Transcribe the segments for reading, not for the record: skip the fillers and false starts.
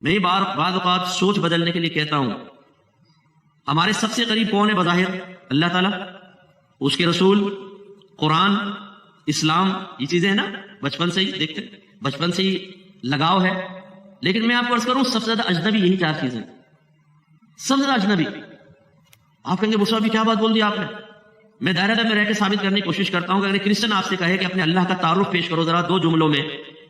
میں بعض اوقات سوچ بدلنے کے لیے کہتا ہوں، ہمارے سب سے قریب کون ہے بظاہر؟ اللہ تعالیٰ، اس کے رسول، قرآن، اسلام، یہ چیزیں ہیں نا، بچپن سے ہی دیکھتے، بچپن سے ہی لگاؤ ہے. لیکن میں آپ کو عرض کروں، سب سے زیادہ اجنبی یہی چار چیزیں، سب سے زیادہ اجنبی. آپ کہیں گے بشرا بھی کیا بات بول دی آپ نے؟ میں دائرہ میں رہ کے ثابت کرنے کی کوشش کرتا ہوں کہ اگر کرسچن آپ سے کہے کہ اپنے اللہ کا تعارف پیش کرو ذرا 2 جملوں میں،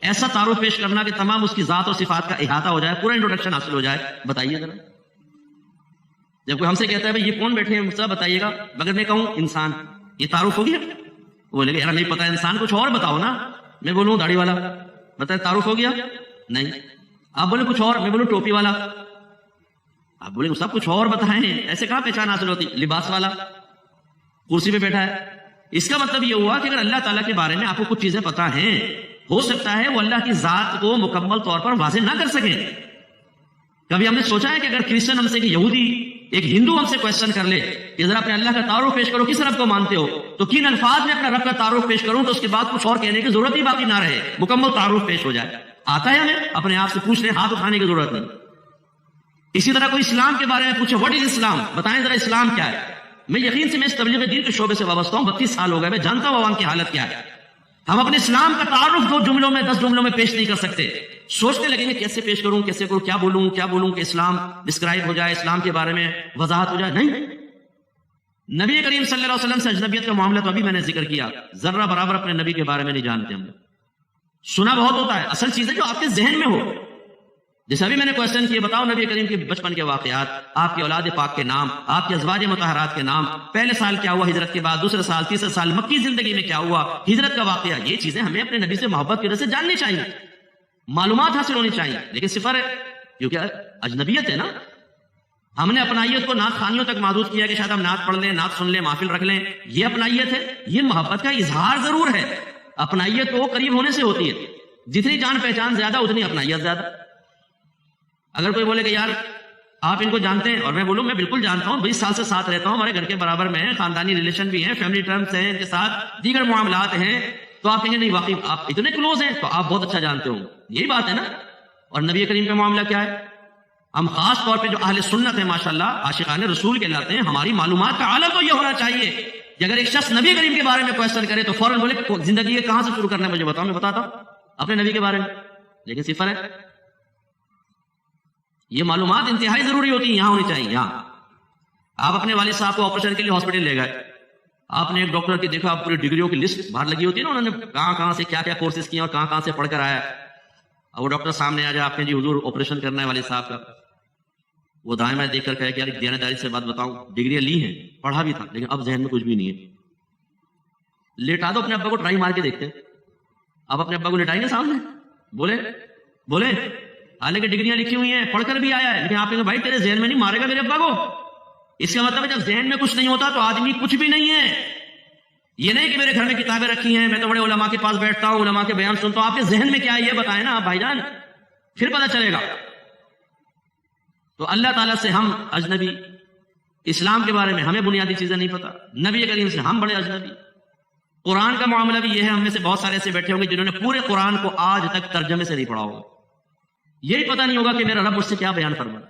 ایسا تعارف پیش کرنا کہ تمام اس کی ذات اور صفات کا احاطہ ہو جائے، پورا انٹروڈکشن حاصل ہو جائے، بتائیے ذرا. جب کوئی ہم سے کہتا ہے بھائی یہ کون بیٹھے ہیں، مجھ سے بتائیے گا، مگر میں کہوں انسان، یہ تعارف ہو گیا؟ وہ بولے گا یار نہیں پتا انسان، کچھ اور بتاؤ نا. میں بولوں داڑھی والا، بتائیں تعارف ہو گیا؟ نہیں. آپ بولے کچھ اور، میں بولوں ٹوپی والا، آپ بولے سب کچھ اور بتائیں، ایسے کہاں پہچان حاصل ہوتی؟ لباس والا کرسی پہ بیٹھا ہے. اس کا مطلب یہ ہوا کہ اگر اللہ تعالیٰ کے بارے میں آپ کو کچھ چیزیں پتا ہیں، ہو سکتا ہے وہ اللہ کی ذات کو مکمل طور پر واضح نہ کر سکیں. کبھی ہم نے سوچا ہے کہ اگر کرسچن ہم سے، ایک یہودی، ایک ہندو ہم سے کوشچن کر لے کہ ذرا اپنے اللہ کا تعارف پیش کرو، کس رب کو مانتے ہو، تو کن الفاظ میں اپنا رب کا تعارف پیش کروں تو اس کے بعد کچھ اور کہنے کی ضرورت ہی باقی نہ رہے، مکمل تعارف پیش ہو جائے. آتا ہے ہمیں؟ اپنے آپ سے پوچھ لیں، ہاتھ اٹھانے کی ضرورت نہیں. اسی طرح کوئی اسلام کے بارے میں پوچھے، واٹ از اسلام، بتائیں ذرا اسلام کیا ہے. میں یقین سے میں اس تبلیغ دین کے شعبے سے وابستہ ہوں، 32 سال ہو گئے، میں جانتا ہوں عوام کی حالت کیا ہے. ہم اپنے اسلام کا تعارف 2 جملوں میں 10 جملوں میں پیش نہیں کر سکتے. سوچنے لگیں گے کیسے پیش کروں، کیسے کروں، کیا بولوں کہ اسلام ڈسکرائب ہو جائے، اسلام کے بارے میں وضاحت ہو جائے. نہیں، نبی کریم صلی اللہ علیہ وسلم سے اجنبیت کا معاملہ تو ابھی میں نے ذکر کیا، ذرہ برابر اپنے نبی کے بارے میں نہیں جانتے. ہم سنا بہت ہوتا ہے، اصل چیز ہے جو آپ کے ذہن میں ہو. جیسے ابھی میں نے کوشچن کیا، بتاؤ نبی کریم کے بچپن کے واقعات، آپ کی اولاد پاک کے نام، آپ کی ازواج مطہرات کے نام، پہلے سال کیا ہوا ہجرت کے بعد، دوسرے سال، تیسرے سال مکی زندگی میں کیا ہوا، ہجرت کا واقعہ. یہ چیزیں ہمیں اپنے نبی سے محبت کی وجہ سے جاننی چاہیے، معلومات حاصل ہونی چاہیے. لیکن صفر ہے، کیونکہ اجنبیت ہے نا. ہم نے اپنائیت کو نعت خوانیوں تک محدود کیا کہ شاید ہم نعت پڑھ لیں، نعت سن لیں، محفل رکھ لیں. یہ اپنائیت ہے؟ یہ محبت کا اظہار ضرور ہے. اپنائیت تو قریب ہونے سے ہوتی ہے، جتنی جان پہچان زیادہ اتنی اپنائیت زیادہ. اگر کوئی بولے کہ یار آپ ان کو جانتے ہیں، اور میں بولوں میں بالکل جانتا ہوں، 20 سال سے ساتھ رہتا ہوں، ہمارے گھر کے برابر میں ہیں، خاندانی ریلیشن بھی ہیں، فیملی ٹرمز ہیں، ان کے ساتھ دیگر معاملات ہیں، تو آپ کہیں گے نہیں واقعی آپ اتنے کلوز ہیں، تو آپ بہت اچھا جانتے ہوں. یہی بات ہے نا. اور نبی کریم کا معاملہ کیا ہے؟ ہم خاص طور پہ جو اہل سنت ہیں ماشاءاللہ، عاشقان رسول کہلاتے ہیں، ہماری معلومات کا عالم تو یہ ہونا چاہیے کہ اگر ایک شخص نبی کریم کے بارے میں کوشچن کرے تو فوراً بولے زندگی کے کہاں سے شروع کرنا ہے مجھے بتاؤ، میں بتاتا ہوں اپنے نبی کے بارے میں. لیکن صفر ہے. یہ معلومات انتہائی ضروری ہوتی ہیں، یہاں ہونی چاہیے. یہاں آپ اپنے والد صاحب کو آپریشن کے لیے ہاسپٹل لے گئے، آپ نے ایک ڈاکٹر کی دیکھا، پوری ڈگریوں کی لسٹ باہر لگی ہوتی ہے نا، انہوں نے کہاں سے کیا کورسز کیے اور کہاں سے پڑھ کر آیا. اور وہ ڈاکٹر سامنے آ جائے، آپ نے جی حضور آپریشن کرنا ہے والد صاحب کا، وہ دائیں بائیں دیکھ کر کہے کہ یار ایک دیانتداری سے بات بتاؤں، ڈگریاں لی ہیں، پڑھا بھی تھا، لیکن اب ذہن میں کچھ بھی نہیں ہے. لیٹا دو اپنے ابا کو، ٹرائی مار کے دیکھتے. آپ اپنے ابا کو لٹائیں گے سامنے؟ بولے حالانکہ ڈگریاں لکھی ہوئی ہیں، پڑھ کر بھی آیا ہے، لیکن آپ کہیں بھائی تیرے ذہن میں نہیں، مارے گا میرے ابا کو. اس کا مطلب ہے جب ذہن میں کچھ نہیں ہوتا تو آدمی کچھ بھی نہیں ہے. یہ نہیں کہ میرے گھر میں کتابیں رکھی ہیں، میں تو بڑے علماء کے پاس بیٹھتا ہوں، علماء کے بیان سنتا ہوں. آپ کے ذہن میں کیا ہے یہ بتائیں نا آپ بھائی جان، پھر پتہ چلے گا. تو اللہ تعالیٰ سے ہم اجنبی، اسلام کے بارے میں ہمیں بنیادی چیزیں نہیں پتا، نبی کریم سے ہم بڑے اجنبی. قرآن کا معاملہ بھی یہ ہے، ہم میں سے بہت سارے ایسے بیٹھے ہوں گے جنہوں نے پورے قرآن کو آج تک ترجمے سے نہیں پڑھا ہوگا. یہی پتہ نہیں ہوگا کہ میرا رب مجھ سے کیا بیان فرمائے.